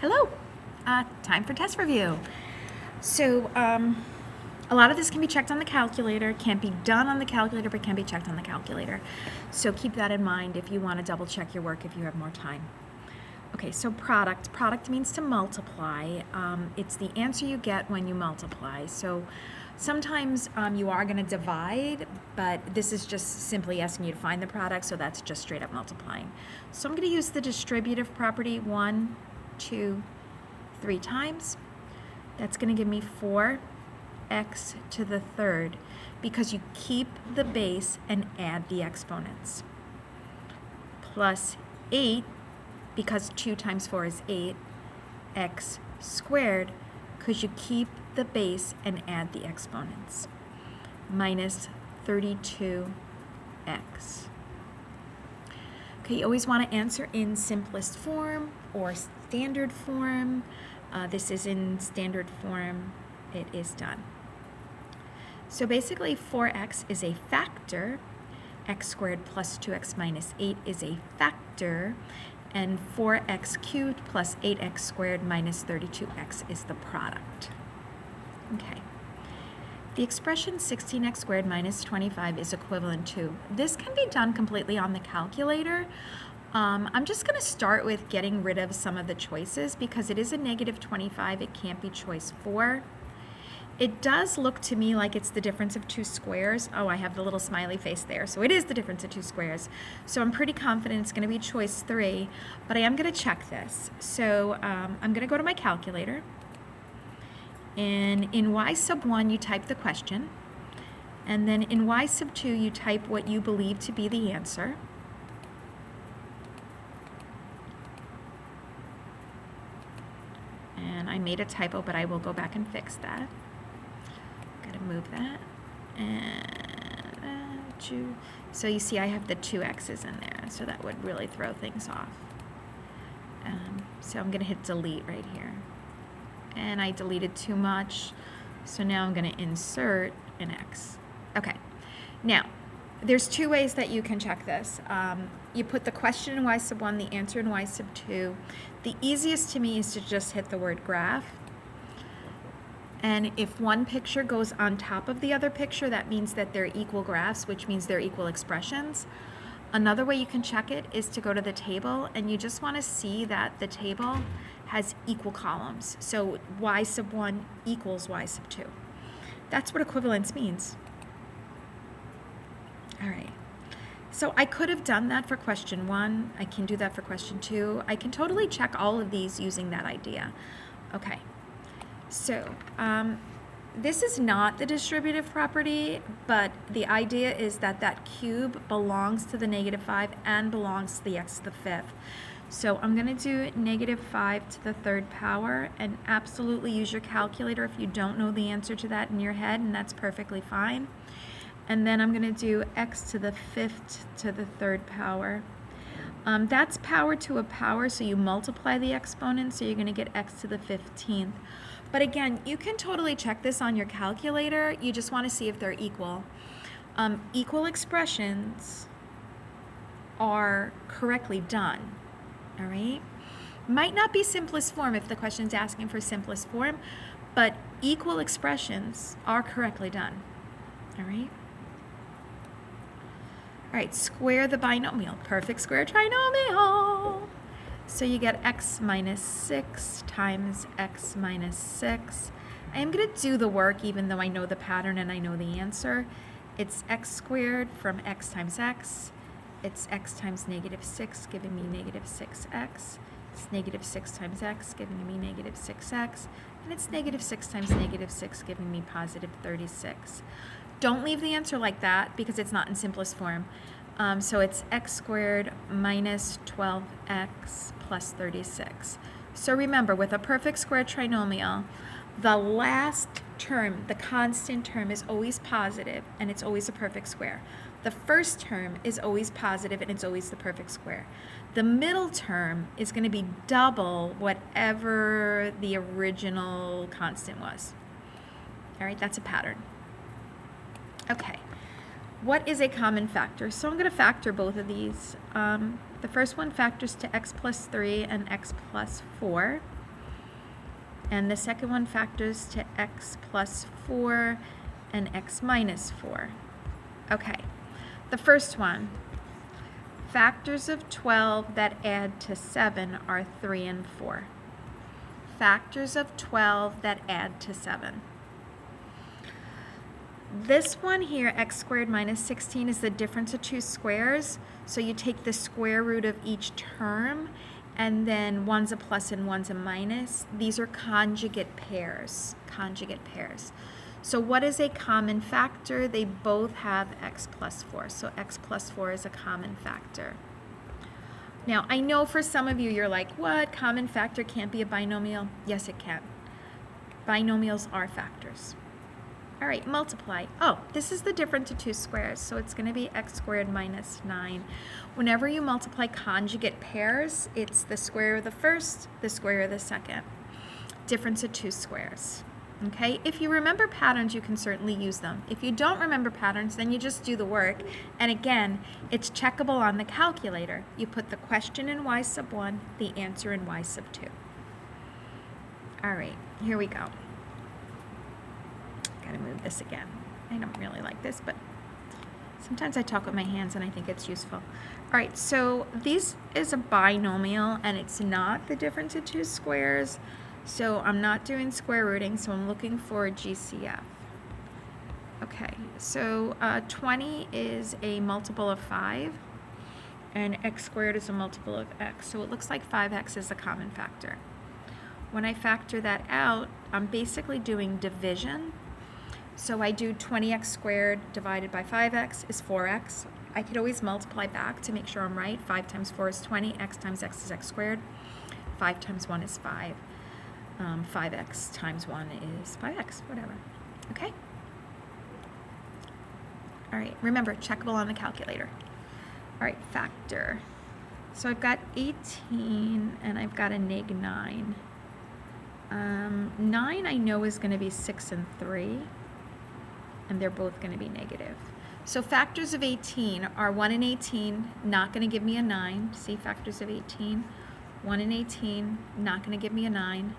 Hello, time for test review. So a lot of this can be checked on the calculator, can't be done on the calculator, but can be checked on the calculator. So keep that in mind if you want to double check your work if you have more time. Okay, so product. Product means to multiply. It's the answer you get when you multiply. So sometimes you are going to divide, but this is just simply asking you to find the product, so that's just straight up multiplying. So I'm going to use the distributive property 1, 2, 3 times. That's going to give me 4x to the third because you keep the base and add the exponents. Plus 8, because 2 times 4 is 8, x squared, because you keep the base and add the exponents, minus 32x. Okay, you always want to answer in simplest form or standard form. This is in standard form. It is done. So basically 4x is a factor. X squared plus 2x minus 8 is a factor. And 4x cubed plus 8x squared minus 32x is the product. Okay. The expression 16x squared minus 25 is equivalent to. This can be done completely on the calculator. I'm just going to start with getting rid of some of the choices because it is a negative 25. It can't be choice 4. It does look to me like it's the difference of 2 squares. Oh, I have the little smiley face there. So it is the difference of 2 squares. So I'm pretty confident it's going to be choice 3, but I am going to check this. So I'm going to go to my calculator. And in y sub 1, you type the question. And then in y sub 2, you type what you believe to be the answer. And I made a typo, but I will go back and fix that. Gotta move that. And so you see I have the 2 x's in there, so that would really throw things off. So I'm gonna hit delete right here. And I deleted too much, so now I'm gonna insert an x. Okay, now there's 2 ways that you can check this. You put the question in y sub 1, the answer in y sub 2. The easiest to me is to just hit the word graph. And if one picture goes on top of the other picture, that means that they're equal graphs, which means they're equal expressions. Another way you can check it is to go to the table, and you just want to see that the table has equal columns. So y sub 1 equals y sub 2. That's what equivalence means. All right. So I could have done that for question 1. I can do that for question 2. I can totally check all of these using that idea. Okay. So this is not the distributive property, but the idea is that that cube belongs to the negative 5 and belongs to the x to the 5th. So I'm going to do negative 5 to the 3rd power, and absolutely use your calculator if you don't know the answer to that in your head, and that's perfectly fine. And then I'm going to do x to the 5th to the 3rd power. That's power to a power, so you multiply the exponent, so you're going to get x to the 15th. But again, you can totally check this on your calculator. You just want to see if they're equal. Equal expressions are correctly done, all right? Might not be simplest form if the question's asking for simplest form, but equal expressions are correctly done, all right? All right, square the binomial, perfect square trinomial. So you get x minus 6 times x minus 6. I am going to do the work even though I know the pattern and I know the answer. It's x squared from x times x. It's x times negative 6 giving me negative 6x. It's negative 6 times x giving me negative 6x. And it's negative 6 times negative 6 giving me positive 36. Don't leave the answer like that because it's not in simplest form. So it's x squared minus 12x plus 36. So remember, with a perfect square trinomial, the last term, the constant term, is always positive and it's always a perfect square. The first term is always positive and it's always the perfect square. The middle term is going to be double whatever the original constant was. All right, that's a pattern. Okay. What is a common factor? So I'm going to factor both of these. The first one factors to x plus 3 and x plus 4. And the second one factors to x plus 4 and x minus 4. Okay, the first one, factors of 12 that add to 7 are 3 and 4. Factors of 12 that add to 7. This one here, x squared minus 16, is the difference of two squares. So you take the square root of each term, and then one's a plus and one's a minus. These are conjugate pairs. Conjugate pairs. So what is a common factor? They both have x plus 4. So x plus 4 is a common factor. Now, I know for some of you, you're like, what? Common factor can't be a binomial? Yes, it can. Binomials are factors. All right, multiply. Oh, this is the difference of two squares, so it's going to be x squared minus 9. Whenever you multiply conjugate pairs, it's the square of the first, the square of the second. Difference of two squares. Okay, if you remember patterns, you can certainly use them. If you don't remember patterns, then you just do the work. And again, it's checkable on the calculator. You put the question in y sub 1, the answer in y sub 2. All right, here we go. Gotta move this again. I don't really like this, but sometimes I talk with my hands and I think it's useful. All right, so this is a binomial and it's not the difference of two squares. So I'm not doing square rooting, so I'm looking for GCF. Okay, so 20 is a multiple of 5, and x squared is a multiple of x. So it looks like 5x is a common factor. When I factor that out, I'm basically doing division. So I do 20x squared divided by 5x is 4x. I could always multiply back to make sure I'm right. 5 times 4 is 20, x times x is x squared. 5 times 1 is 5. 5x times 1 is 5x, whatever. Okay? All right, remember, checkable on the calculator. All right, factor. So I've got 18 and I've got a neg 9. 9 I know is going to be 6 and 3, and they're both going to be negative. So factors of 18 are 1 and 18, not going to give me a 9. See, factors of 18, 1 and 18, not going to give me a 9.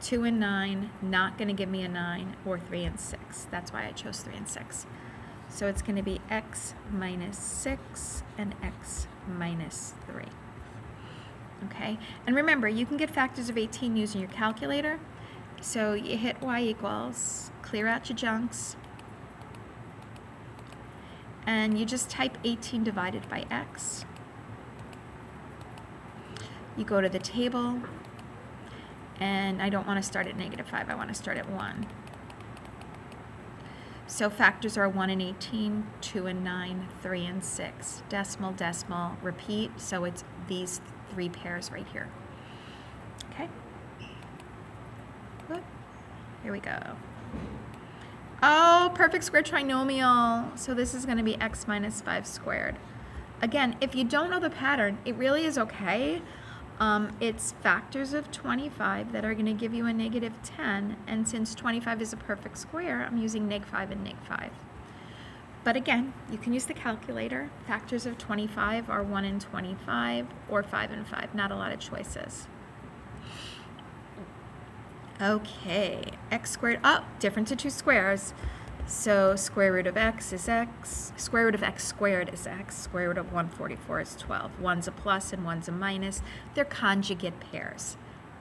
2 and 9, not going to give me a 9, or 3 and 6. That's why I chose 3 and 6. So it's going to be x minus 6 and x minus 3. Okay, and remember, you can get factors of 18 using your calculator. So you hit y equals, clear out your junks, and you just type 18 divided by x. You go to the table, and I don't want to start at -5, I want to start at 1. So factors are 1 and 18, 2 and 9, 3 and 6. Decimal, decimal, repeat, so it's these 3 pairs right here. Okay? Whoop. Here we go. Oh, perfect square trinomial. So this is going to be x minus 5 squared. Again, if you don't know the pattern, it really is okay. It's factors of 25 that are going to give you a negative 10, and since 25 is a perfect square, I'm using neg 5 and neg 5. But again, you can use the calculator. Factors of 25 are 1 and 25, or 5 and 5. Not a lot of choices. Okay, x squared, difference of two squares. So square root of x is x, square root of x squared is x, square root of 144 is 12. One's a plus and one's a minus. They're conjugate pairs.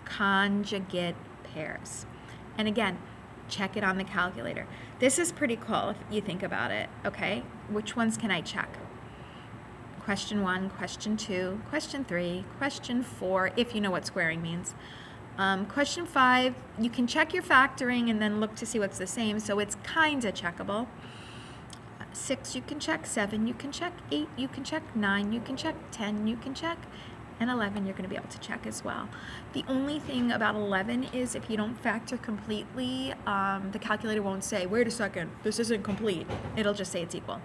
Conjugate pairs. And again, check it on the calculator. This is pretty cool if you think about it, okay? Which ones can I check? Question 1, question 2, question 3, question 4, if you know what squaring means. Question 5, you can check your factoring and then look to see what's the same, so it's kind of checkable. 6, you can check. 7, you can check. 8, you can check. 9, you can check. 10, you can check. And 11, you're going to be able to check as well. The only thing about 11 is if you don't factor completely, the calculator won't say, wait a second, this isn't complete. It'll just say it's equal.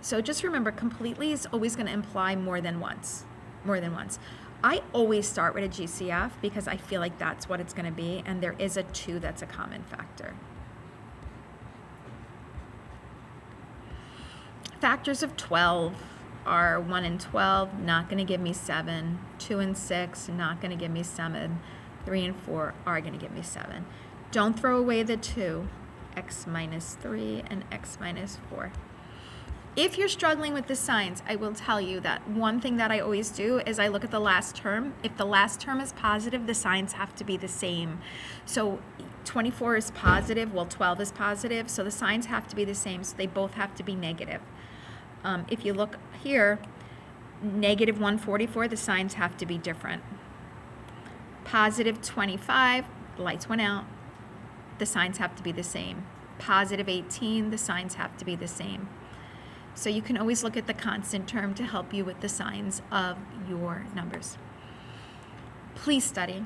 So just remember, completely is always going to imply more than once. More than once. I always start with a GCF because I feel like that's what it's going to be, and there is a 2 that's a common factor. Factors of 12 are 1 and 12, not going to give me 7. 2 and 6, not going to give me 7. 3 and 4 are going to give me 7. Don't throw away the 2, x minus 3 and x minus 4. If you're struggling with the signs, I will tell you that one thing that I always do is I look at the last term. If the last term is positive, the signs have to be the same. So 24 is positive, well 12 is positive, so the signs have to be the same, so they both have to be negative. If you look here, negative 144, the signs have to be different. Positive 25, the lights went out, the signs have to be the same. Positive 18, the signs have to be the same. So you can always look at the constant term to help you with the signs of your numbers. Please study.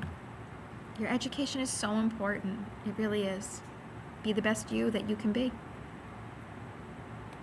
Your education is so important. It really is. Be the best you that you can be.